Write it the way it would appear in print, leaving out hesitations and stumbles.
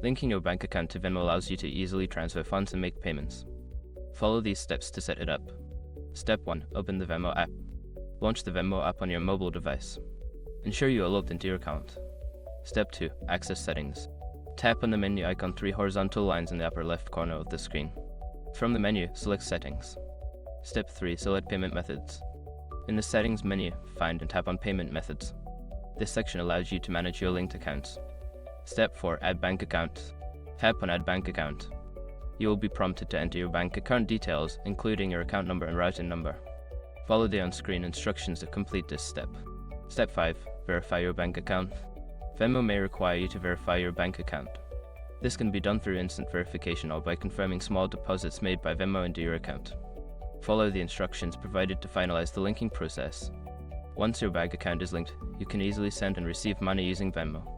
Linking your bank account to Venmo allows you to easily transfer funds and make payments. Follow these steps to set it up. Step 1. Open the Venmo app. Launch the Venmo app on your mobile device. Ensure you are logged into your account. Step 2. Access settings. Tap on the menu icon 3 horizontal lines in the upper left corner of the screen. From the menu, select Settings. Step 3. Select Payment Methods. In the Settings menu, find and tap on Payment Methods. This section allows you to manage your linked accounts. Step 4. Add Bank Account. Tap on Add Bank Account. You will be prompted to enter your bank account details, including your account number and routing number. Follow the on-screen instructions to complete this step. Step 5. Verify your bank account. Venmo may require you to verify your bank account. This can be done through instant verification or by confirming small deposits made by Venmo into your account. Follow the instructions provided to finalize the linking process. Once your bank account is linked, you can easily send and receive money using Venmo.